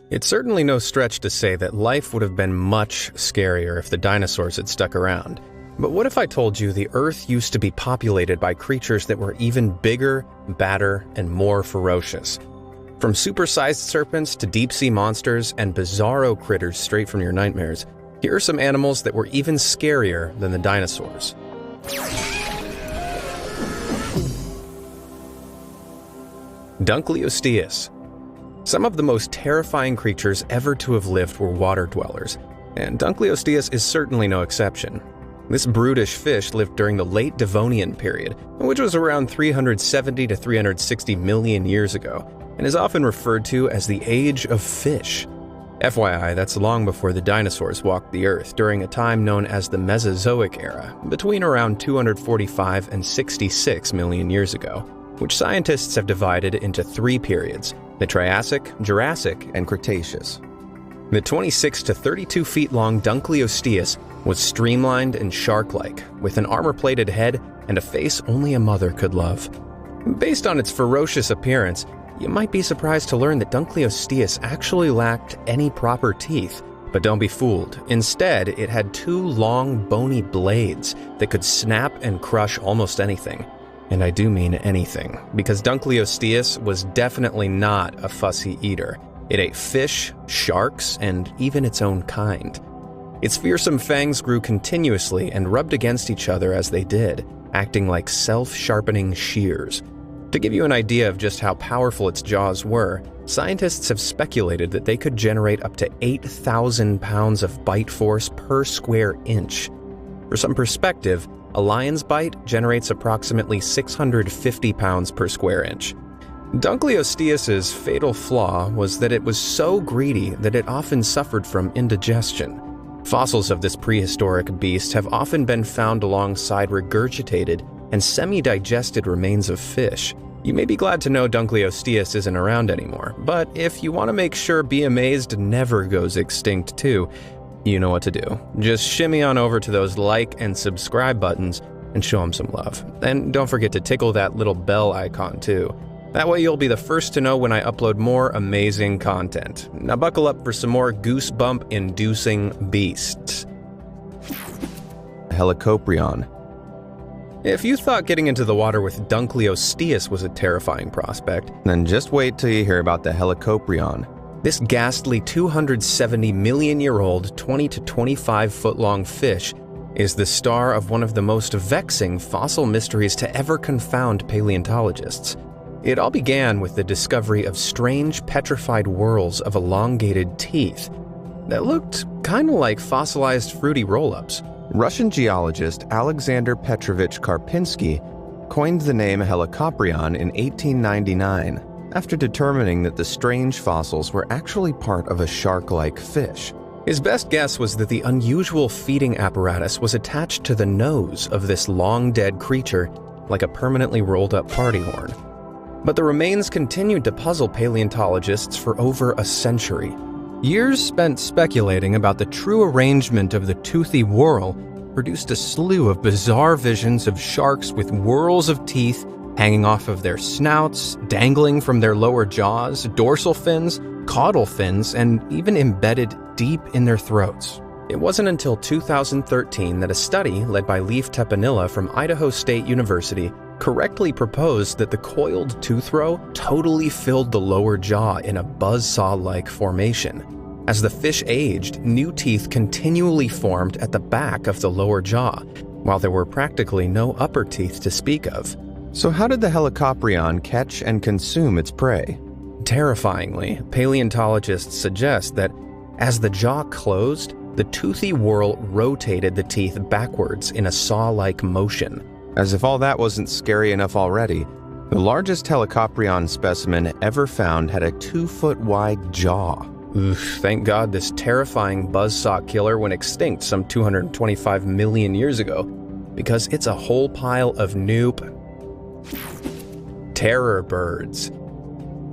It's certainly no stretch to say that life would have been much scarier if the dinosaurs had stuck around. But what if I told you the Earth used to be populated by creatures that were even bigger, badder, and more ferocious? From supersized serpents to deep-sea monsters and bizarro critters straight from your nightmares, here are some animals that were even scarier than the dinosaurs. Dunkleosteus. Some of the most terrifying creatures ever to have lived were water dwellers, and Dunkleosteus is certainly no exception. This brutish fish lived during the late Devonian period, which was around 370 to 360 million years ago, and is often referred to as the Age of Fish. FYI, that's long before the dinosaurs walked the Earth, during a time known as the Mesozoic era, between around 245 and 66 million years ago, which scientists have divided into three periods: the Triassic, Jurassic, and Cretaceous. The 26 to 32 feet long Dunkleosteus was streamlined and shark-like, with an armor-plated head and a face only a mother could love. Based on its ferocious appearance, you might be surprised to learn that Dunkleosteus actually lacked any proper teeth. But don't be fooled. Instead, it had two long, bony blades that could snap and crush almost anything. And I do mean anything, because Dunkleosteus was definitely not a fussy eater. It ate fish, sharks, and even its own kind. Its fearsome fangs grew continuously and rubbed against each other as they did, acting like self-sharpening shears. To give you an idea of just how powerful its jaws were, scientists have speculated that they could generate up to 8,000 pounds of bite force per square inch. For some perspective, a lion's bite generates approximately 650 pounds per square inch. Dunkleosteus's fatal flaw was that it was so greedy that it often suffered from indigestion. Fossils of this prehistoric beast have often been found alongside regurgitated and semi-digested remains of fish. You may be glad to know Dunkleosteus isn't around anymore, but if you want to make sure Be Amazed never goes extinct too, you know what to do. Just shimmy on over to those like and subscribe buttons and show them some love. And don't forget to tickle that little bell icon too. That way you'll be the first to know when I upload more amazing content. Now buckle up for some more goosebump-inducing beasts. Helicoprion. If you thought getting into the water with Dunkleosteus was a terrifying prospect, then just wait till you hear about the Helicoprion. This ghastly 270 million-year-old, 20 to 25-foot-long fish is the star of one of the most vexing fossil mysteries to ever confound paleontologists. It all began with the discovery of strange petrified whorls of elongated teeth that looked kind of like fossilized fruity roll-ups. Russian geologist Alexander Petrovich Karpinsky coined the name Helicoprion in 1899 after determining that the strange fossils were actually part of a shark-like fish. His best guess was that the unusual feeding apparatus was attached to the nose of this long-dead creature like a permanently rolled-up party horn. But the remains continued to puzzle paleontologists for over a century. Years spent speculating about the true arrangement of the toothy whorl produced a slew of bizarre visions of sharks with whorls of teeth hanging off of their snouts, dangling from their lower jaws, dorsal fins, caudal fins, and even embedded deep in their throats. It wasn't until 2013 that a study led by Leif Tepanilla from Idaho State University correctly proposed that the coiled tooth row totally filled the lower jaw in a buzzsaw-like formation. As the fish aged, new teeth continually formed at the back of the lower jaw, while there were practically no upper teeth to speak of. So how did the Helicoprion catch and consume its prey? Terrifyingly, paleontologists suggest that as the jaw closed, the toothy whorl rotated the teeth backwards in a saw-like motion. As if all that wasn't scary enough already, the largest Helicoprion specimen ever found had a 2-foot-wide jaw. Oof, thank God this terrifying buzzsaw killer went extinct some 225 million years ago, because it's a whole pile of terror birds.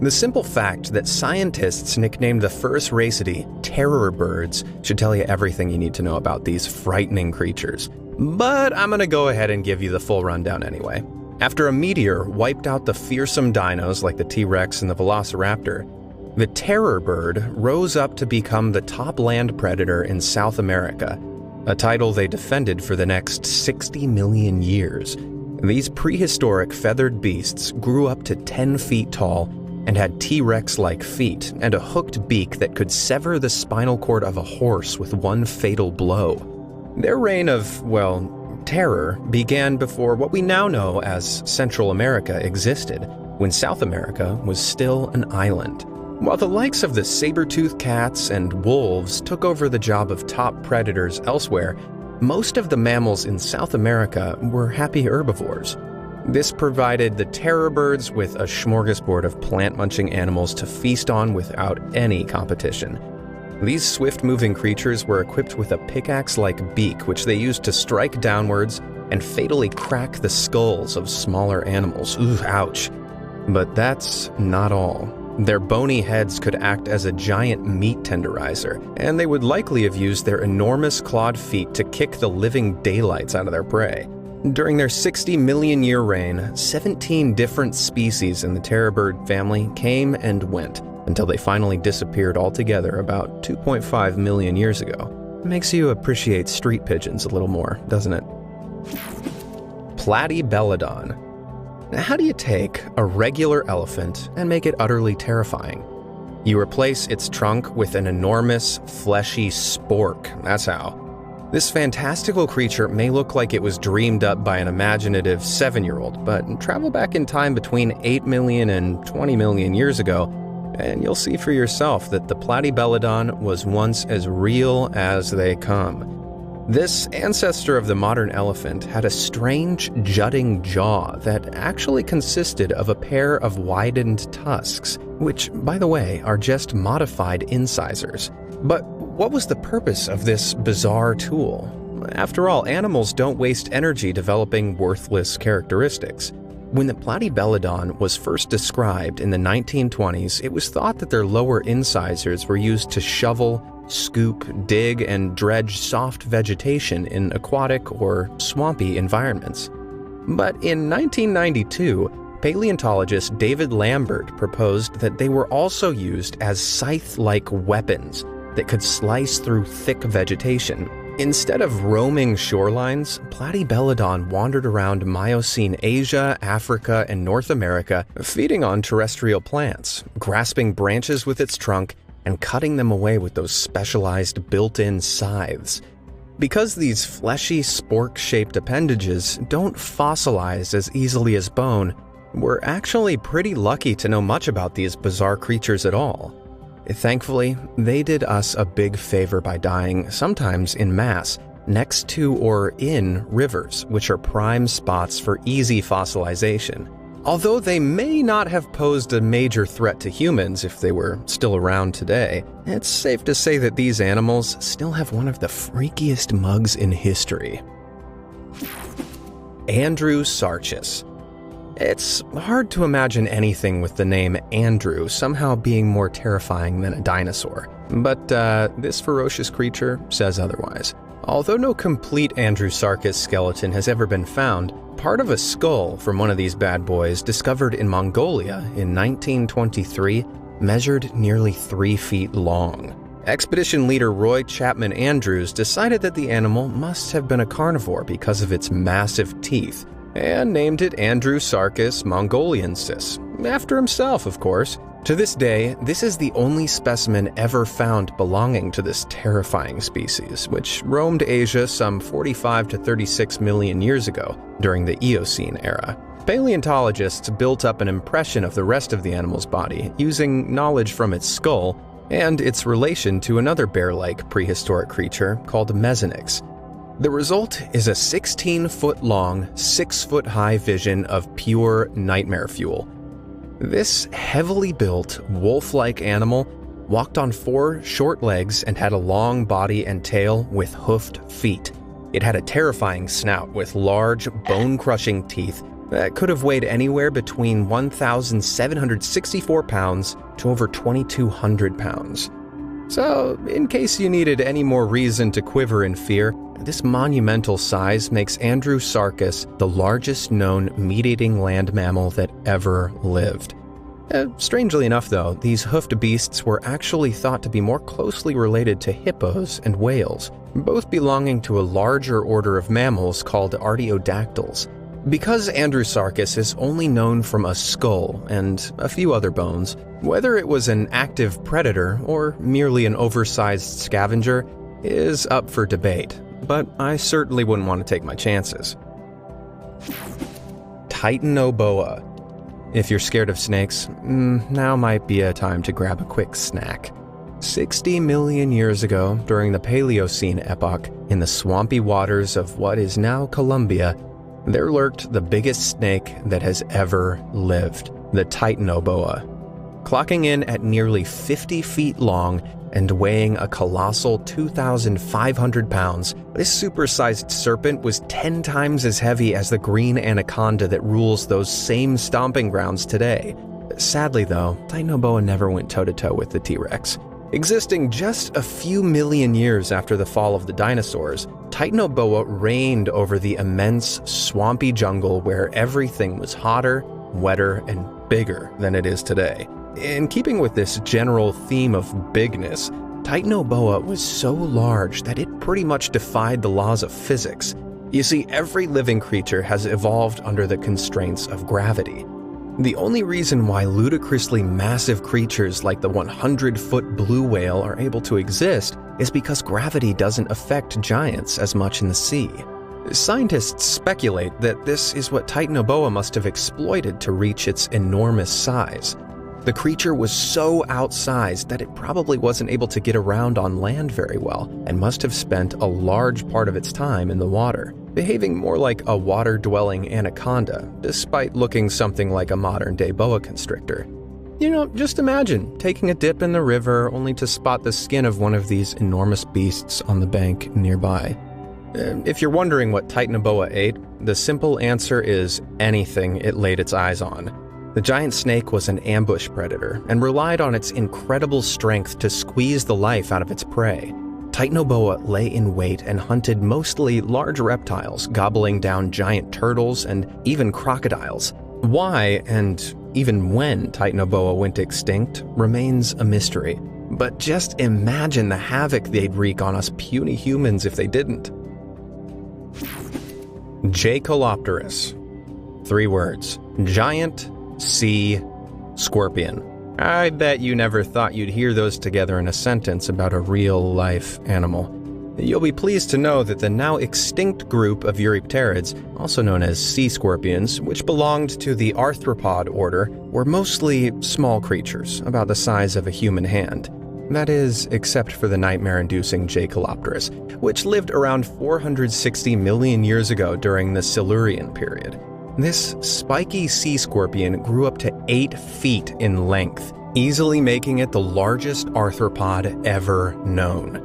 The simple fact that scientists nicknamed the first racidae terror birds should tell you everything you need to know about these frightening creatures. But I'm gonna go ahead and give you the full rundown anyway. After a meteor wiped out the fearsome dinos like the T-Rex and the Velociraptor, The terror bird rose up to become the top land predator in South America, a title they defended for the next 60 million years. These prehistoric feathered beasts grew up to 10 feet tall and had T-Rex-like feet and a hooked beak that could sever the spinal cord of a horse with one fatal blow. Their reign of, well, terror began before what we now know as Central America existed, when South America was still an island. While the likes of the saber-toothed cats and wolves took over the job of top predators elsewhere, most of the mammals in South America were happy herbivores. This provided the terror birds with a smorgasbord of plant-munching animals to feast on without any competition. These swift-moving creatures were equipped with a pickaxe-like beak which they used to strike downwards and fatally crack the skulls of smaller animals. Ooh, ouch. But that's not all. Their bony heads could act as a giant meat tenderizer, and they would likely have used their enormous clawed feet to kick the living daylights out of their prey. During their 60 million year reign, 17 different species in the terror bird family came and went, until they finally disappeared altogether about 2.5 million years ago. It makes you appreciate street pigeons a little more, doesn't it? Platybelodon. Now, how do you take a regular elephant and make it utterly terrifying? You replace its trunk with an enormous, fleshy spork. That's how. This fantastical creature may look like it was dreamed up by an imaginative 7-year-old, but travel back in time between 8 million and 20 million years ago, and you'll see for yourself that the Platybelodon was once as real as they come. This ancestor of the modern elephant had a strange, jutting jaw that actually consisted of a pair of widened tusks, which, by the way, are just modified incisors. But what was the purpose of this bizarre tool? After all, animals don't waste energy developing worthless characteristics. When the Platybelodon was first described in the 1920s, it was thought that their lower incisors were used to shovel, scoop, dig, and dredge soft vegetation in aquatic or swampy environments. But in 1992, paleontologist David Lambert proposed that they were also used as scythe-like weapons that could slice through thick vegetation. Instead of roaming shorelines, Platybelodon wandered around Miocene Asia, Africa, and North America, feeding on terrestrial plants, grasping branches with its trunk, and cutting them away with those specialized built-in scythes. Because these fleshy, spork-shaped appendages don't fossilize as easily as bone, we're actually pretty lucky to know much about these bizarre creatures at all. Thankfully, they did us a big favor by dying, sometimes in mass, next to or in rivers, which are prime spots for easy fossilization. Although they may not have posed a major threat to humans if they were still around today, it's safe to say that these animals still have one of the freakiest mugs in history. Andrewsarchus. It's hard to imagine anything with the name Andrew somehow being more terrifying than a dinosaur, but this ferocious creature says otherwise. Although no complete Andrewsarchus skeleton has ever been found, part of a skull from one of these bad boys discovered in Mongolia in 1923 measured nearly 3 feet long. Expedition leader Roy Chapman Andrews decided that the animal must have been a carnivore because of its massive teeth, and named it Andrewsarchus mongoliensis, after himself, of course. To this day, this is the only specimen ever found belonging to this terrifying species, which roamed Asia some 45 to 36 million years ago during the Eocene era. Paleontologists built up an impression of the rest of the animal's body using knowledge from its skull and its relation to another bear-like prehistoric creature called Mesonyx. The result is a 16-foot-long, 6-foot-high vision of pure nightmare fuel. This heavily built, wolf-like animal walked on 4 short legs and had a long body and tail with hoofed feet. It had a terrifying snout with large, bone-crushing teeth that could have weighed anywhere between 1,764 pounds to over 2,200 pounds. So, in case you needed any more reason to quiver in fear, this monumental size makes Andrewsarchus the largest known meat-eating land mammal that ever lived. Strangely enough, though, these hoofed beasts were actually thought to be more closely related to hippos and whales, both belonging to a larger order of mammals called artiodactyls. Because Andrewsarchus is only known from a skull and a few other bones, whether it was an active predator or merely an oversized scavenger is up for debate, but I certainly wouldn't want to take my chances. Titanoboa. If you're scared of snakes, now might be a time to grab a quick snack. 60 million years ago, during the Paleocene epoch, in the swampy waters of what is now Colombia, there lurked the biggest snake that has ever lived, the Titanoboa. Clocking in at nearly 50 feet long and weighing a colossal 2,500 pounds, this supersized serpent was 10 times as heavy as the green anaconda that rules those same stomping grounds today. Sadly though, Titanoboa never went toe-to-toe with the T-Rex. Existing just a few million years after the fall of the dinosaurs, Titanoboa reigned over the immense, swampy jungle where everything was hotter, wetter, and bigger than it is today. In keeping with this general theme of bigness, Titanoboa was so large that it pretty much defied the laws of physics. You see, every living creature has evolved under the constraints of gravity. The only reason why ludicrously massive creatures like the 100-foot blue whale are able to exist is because gravity doesn't affect giants as much in the sea. Scientists speculate that this is what Titanoboa must have exploited to reach its enormous size. The creature was so outsized that it probably wasn't able to get around on land very well and must have spent a large part of its time in the water, behaving more like a water-dwelling anaconda, despite looking something like a modern-day boa constrictor. You know, just imagine taking a dip in the river only to spot the skin of one of these enormous beasts on the bank nearby. If you're wondering what Titanoboa ate, the simple answer is anything it laid its eyes on. The giant snake was an ambush predator and relied on its incredible strength to squeeze the life out of its prey. Titanoboa lay in wait and hunted mostly large reptiles, gobbling down giant turtles and even crocodiles. Why, and even when Titanoboa went extinct, remains a mystery. But just imagine the havoc they'd wreak on us puny humans if they didn't. Jacalopterus. 3 words. Giant sea scorpion. I bet you never thought you'd hear those together in a sentence about a real-life animal. You'll be pleased to know that the now extinct group of Eurypterids, also known as sea scorpions, which belonged to the arthropod order, were mostly small creatures, about the size of a human hand. That is, except for the nightmare-inducing Jacalopterus, which lived around 460 million years ago during the Silurian period. This spiky sea scorpion grew up to 8 feet in length, easily making it the largest arthropod ever known.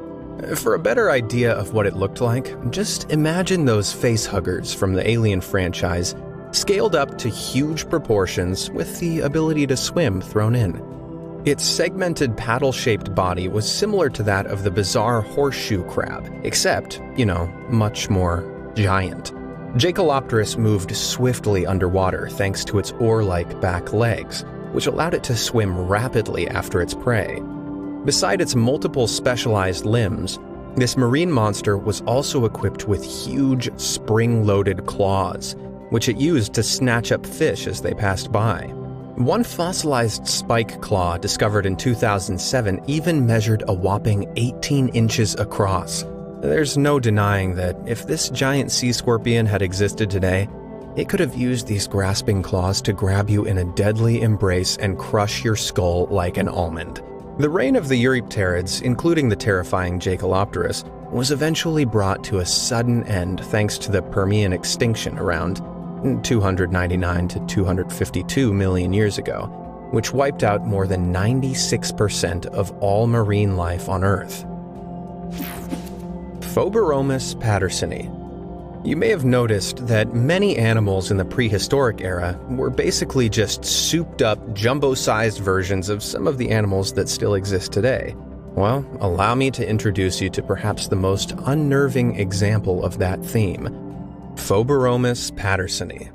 For a better idea of what it looked like, just imagine those facehuggers from the Alien franchise, scaled up to huge proportions with the ability to swim thrown in. Its segmented paddle-shaped body was similar to that of the bizarre horseshoe crab, except, much more giant. Jacalopterus moved swiftly underwater thanks to its oar-like back legs, which allowed it to swim rapidly after its prey. Beside its multiple specialized limbs, this marine monster was also equipped with huge spring-loaded claws, which it used to snatch up fish as they passed by. One fossilized spike claw discovered in 2007 even measured a whopping 18 inches across. There's no denying that if this giant sea scorpion had existed today, it could have used these grasping claws to grab you in a deadly embrace and crush your skull like an almond. The reign of the Eurypterids, including the terrifying Jacalopterus, was eventually brought to a sudden end thanks to the Permian extinction around 299 to 252 million years ago, which wiped out more than 96% of all marine life on Earth. Phoberomus pattersoni. You may have noticed that many animals in the prehistoric era were basically just souped-up, jumbo-sized versions of some of the animals that still exist today. Well, allow me to introduce you to perhaps the most unnerving example of that theme, Phoberomus pattersoni.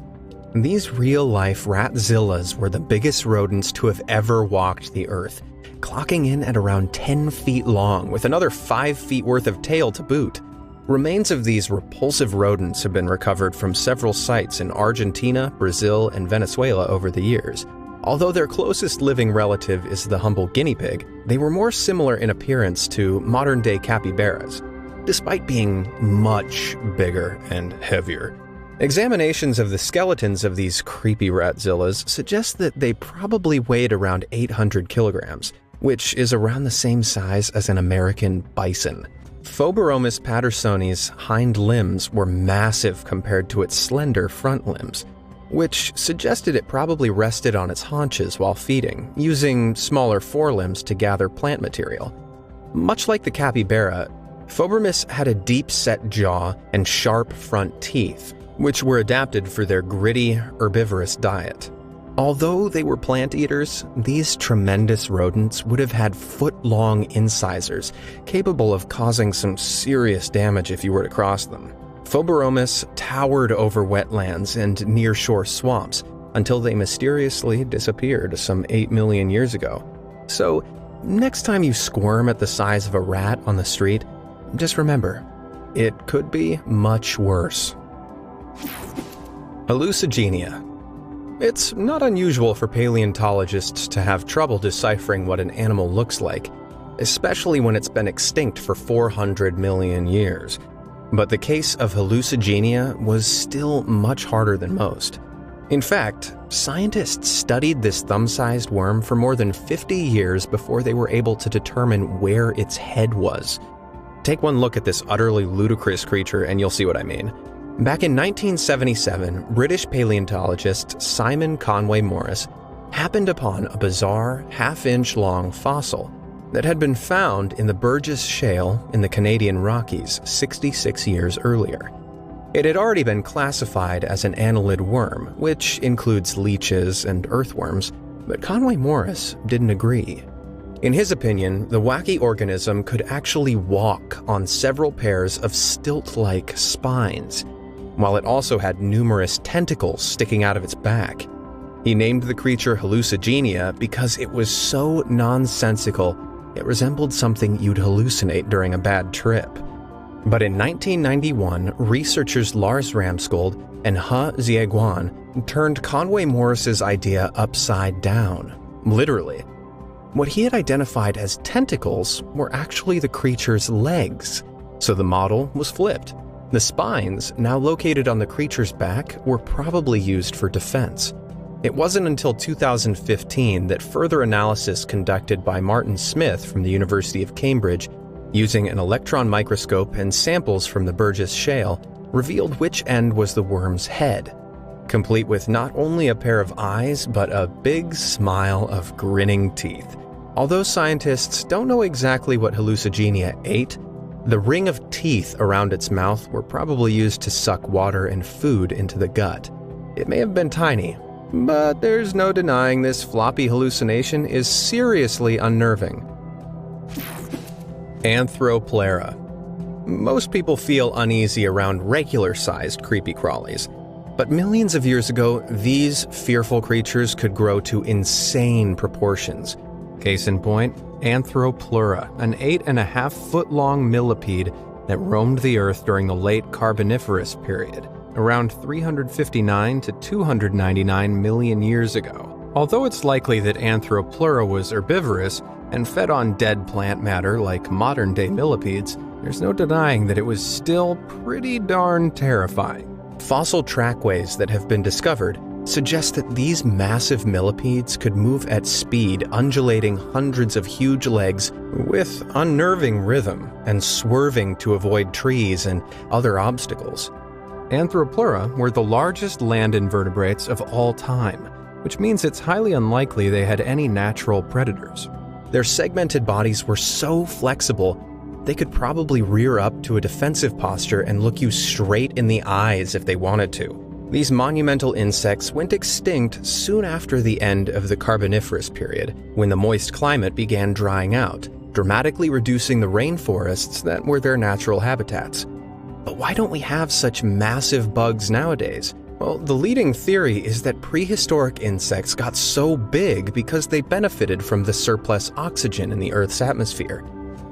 These real-life ratzillas were the biggest rodents to have ever walked the earth, clocking in at around 10 feet long with another 5 feet worth of tail to boot. Remains of these repulsive rodents have been recovered from several sites in Argentina, Brazil, and Venezuela over the years. Although their closest living relative is the humble guinea pig, they were more similar in appearance to modern-day capybaras, despite being much bigger and heavier. Examinations of the skeletons of these creepy ratzillas suggest that they probably weighed around 800 kilograms, which is around the same size as an American bison. Phoberomus pattersoni's hind limbs were massive compared to its slender front limbs, which suggested it probably rested on its haunches while feeding, using smaller forelimbs to gather plant material. Much like the capybara, Phoberomus had a deep-set jaw and sharp front teeth, which were adapted for their gritty, herbivorous diet. Although they were plant eaters, these tremendous rodents would have had foot-long incisors, capable of causing some serious damage if you were to cross them. Phoberomus towered over wetlands and nearshore swamps until they mysteriously disappeared some 8 million years ago. So, next time you squirm at the size of a rat on the street, just remember, it could be much worse. Hallucigenia. It's not unusual for paleontologists to have trouble deciphering what an animal looks like, especially when it's been extinct for 400 million years. But the case of hallucigenia was still much harder than most. In fact, scientists studied this thumb-sized worm for more than 50 years before they were able to determine where its head was. Take one look at this utterly ludicrous creature and you'll see what I mean. Back in 1977, British paleontologist Simon Conway Morris happened upon a bizarre half-inch long fossil that had been found in the Burgess Shale in the Canadian Rockies 66 years earlier. It had already been classified as an annelid worm, which includes leeches and earthworms, but Conway Morris didn't agree. In his opinion, the wacky organism could actually walk on several pairs of stilt-like spines, while it also had numerous tentacles sticking out of its back. He named the creature Hallucigenia because it was so nonsensical it resembled something you'd hallucinate during a bad trip. But in 1991, researchers Lars Ramskold and He Zieguan turned Conway Morris's idea upside down, literally. What he had identified as tentacles were actually the creature's legs, so the model was flipped. The spines, now located on the creature's back, were probably used for defense. It wasn't until 2015 that further analysis conducted by Martin Smith from the University of Cambridge, using an electron microscope and samples from the Burgess Shale, revealed which end was the worm's head, complete with not only a pair of eyes, but a big smile of grinning teeth. Although scientists don't know exactly what Hallucigenia ate, the ring of teeth around its mouth were probably used to suck water and food into the gut. It may have been tiny, but there's no denying this floppy hallucination is seriously unnerving. Anthroplera. Most people feel uneasy around regular-sized creepy crawlies, but millions of years ago, these fearful creatures could grow to insane proportions. Case in point, Anthroplera, an 8.5-foot-long millipede that roamed the Earth during the late Carboniferous period, around 359 to 299 million years ago. Although it's likely that Anthroplera was herbivorous and fed on dead plant matter like modern-day millipedes, there's no denying that it was still pretty darn terrifying. Fossil trackways that have been discovered suggest that these massive millipedes could move at speed, undulating hundreds of huge legs with unnerving rhythm and swerving to avoid trees and other obstacles. Anthroplera were the largest land invertebrates of all time, which means it's highly unlikely they had any natural predators. Their segmented bodies were so flexible, they could probably rear up to a defensive posture and look you straight in the eyes if they wanted to. These monumental insects went extinct soon after the end of the Carboniferous period, when the moist climate began drying out, dramatically reducing the rainforests that were their natural habitats. But why don't we have such massive bugs nowadays? Well, the leading theory is that prehistoric insects got so big because they benefited from the surplus oxygen in the Earth's atmosphere.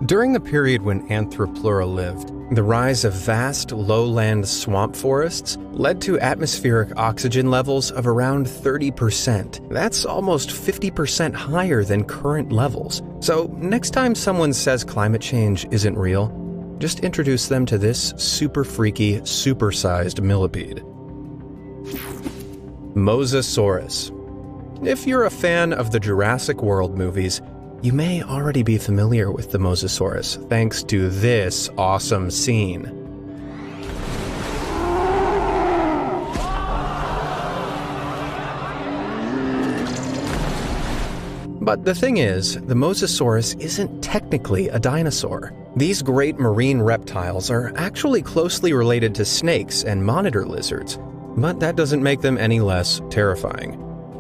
During the period when Anthropleura lived, the rise of vast lowland swamp forests led to atmospheric oxygen levels of around 30%. That's almost 50% higher than current levels. So next time someone says climate change isn't real, just introduce them to this super freaky, supersized millipede. Mosasaurus. If you're a fan of the Jurassic World movies, you may already be familiar with the Mosasaurus thanks to this awesome scene. But the thing is, the Mosasaurus isn't technically a dinosaur. These great marine reptiles are actually closely related to snakes and monitor lizards, but that doesn't make them any less terrifying.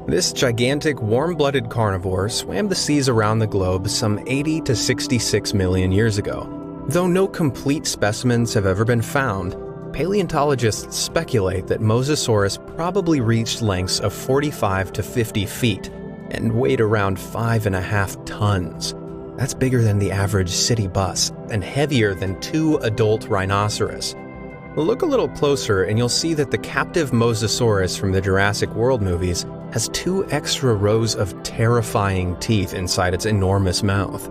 This gigantic, warm-blooded carnivore swam the seas around the globe some 80 to 66 million years ago. Though no complete specimens have ever been found, paleontologists speculate that Mosasaurus probably reached lengths of 45 to 50 feet and weighed around 5.5 tons. That's bigger than the average city bus and heavier than 2 adult rhinoceros. Look a little closer and you'll see that the captive Mosasaurus from the Jurassic World movies has 2 extra rows of terrifying teeth inside its enormous mouth.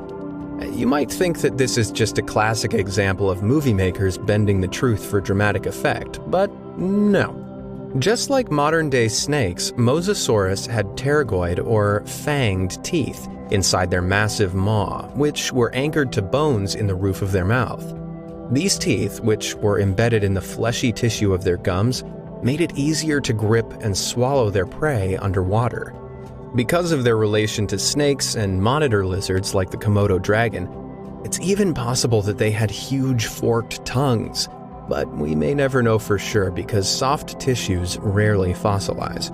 You might think that this is just a classic example of movie makers bending the truth for dramatic effect, but no. Just like modern-day snakes, Mosasaurus had pterygoid or fanged teeth inside their massive maw, which were anchored to bones in the roof of their mouth. These teeth, which were embedded in the fleshy tissue of their gums, made it easier to grip and swallow their prey underwater. Because of their relation to snakes and monitor lizards like the Komodo dragon, it's even possible that they had huge forked tongues, but we may never know for sure because soft tissues rarely fossilize.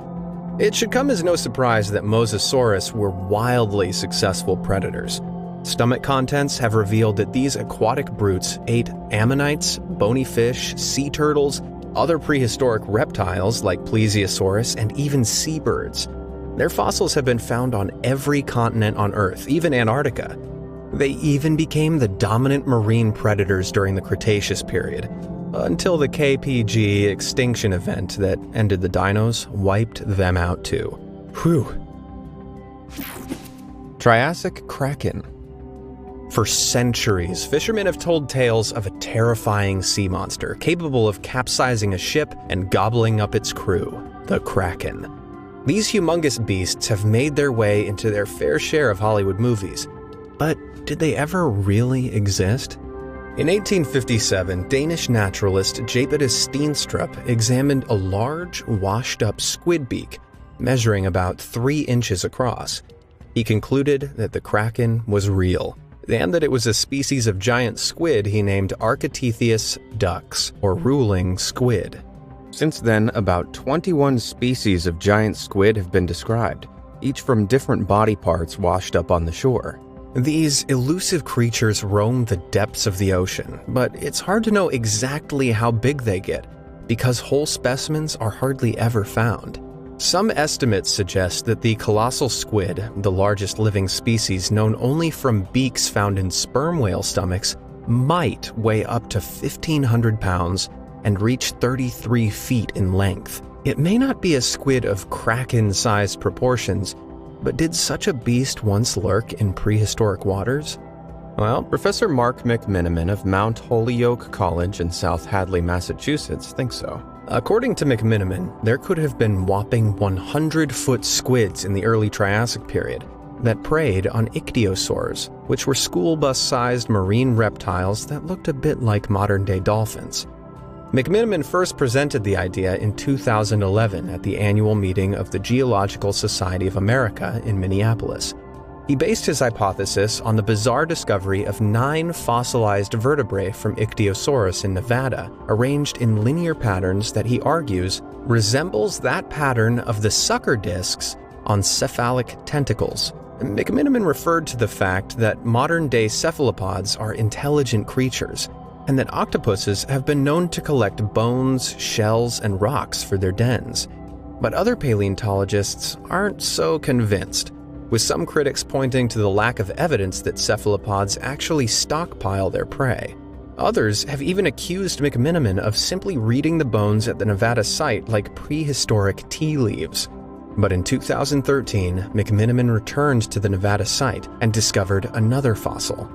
It should come as no surprise that Mosasaurus were wildly successful predators. Stomach contents have revealed that these aquatic brutes ate ammonites, bony fish, sea turtles, other prehistoric reptiles like Plesiosaurus, and even seabirds. Their fossils have been found on every continent on Earth, even Antarctica. They even became the dominant marine predators during the Cretaceous period, until the KPG extinction event that ended the dinos wiped them out too. Whew. Triassic Kraken. For centuries, fishermen have told tales of a terrifying sea monster capable of capsizing a ship and gobbling up its crew, the Kraken. These humongous beasts have made their way into their fair share of Hollywood movies. But did they ever really exist? In 1857, Danish naturalist Japetus Steenstrup examined a large, washed-up squid beak, measuring about 3 inches across. He concluded that the Kraken was real, and that it was a species of giant squid he named Architeuthis dux, or ruling squid. Since then, about 21 species of giant squid have been described, each from different body parts washed up on the shore. These elusive creatures roam the depths of the ocean, but it's hard to know exactly how big they get, because whole specimens are hardly ever found. Some estimates suggest that the colossal squid, the largest living species known only from beaks found in sperm whale stomachs, might weigh up to 1,500 pounds and reach 33 feet in length. It may not be a squid of kraken-sized proportions, but did such a beast once lurk in prehistoric waters? Well, Professor Mark McMiniman of Mount Holyoke College in South Hadley, Massachusetts, thinks so. According to McMiniman, there could have been whopping 100-foot squids in the early Triassic period that preyed on ichthyosaurs, which were school bus-sized marine reptiles that looked a bit like modern-day dolphins. McMiniman first presented the idea in 2011 at the annual meeting of the Geological Society of America in Minneapolis. He based his hypothesis on the bizarre discovery of 9 fossilized vertebrae from Ichthyosaurus in Nevada, arranged in linear patterns that he argues resembles that pattern of the sucker discs on cephalic tentacles. McMiniman referred to the fact that modern-day cephalopods are intelligent creatures, and that octopuses have been known to collect bones, shells, and rocks for their dens. But other paleontologists aren't so convinced, with some critics pointing to the lack of evidence that cephalopods actually stockpile their prey. Others have even accused McMenamin of simply reading the bones at the Nevada site like prehistoric tea leaves. But in 2013, McMenamin returned to the Nevada site and discovered another fossil.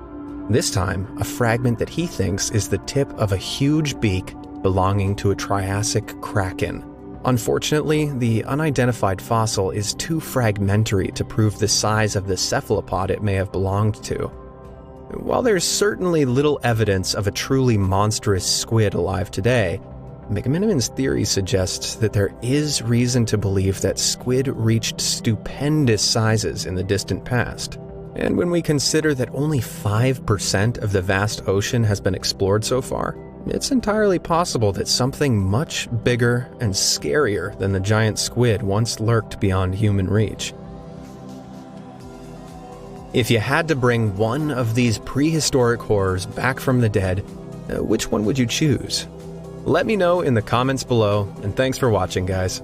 This time, a fragment that he thinks is the tip of a huge beak belonging to a Triassic kraken. Unfortunately, the unidentified fossil is too fragmentary to prove the size of the cephalopod it may have belonged to. While there's certainly little evidence of a truly monstrous squid alive today, McMenamin's theory suggests that there is reason to believe that squid reached stupendous sizes in the distant past. And when we consider that only 5% of the vast ocean has been explored so far, it's entirely possible that something much bigger and scarier than the giant squid once lurked beyond human reach. If you had to bring one of these prehistoric horrors back from the dead, which one would you choose? Let me know in the comments below, and thanks for watching, guys.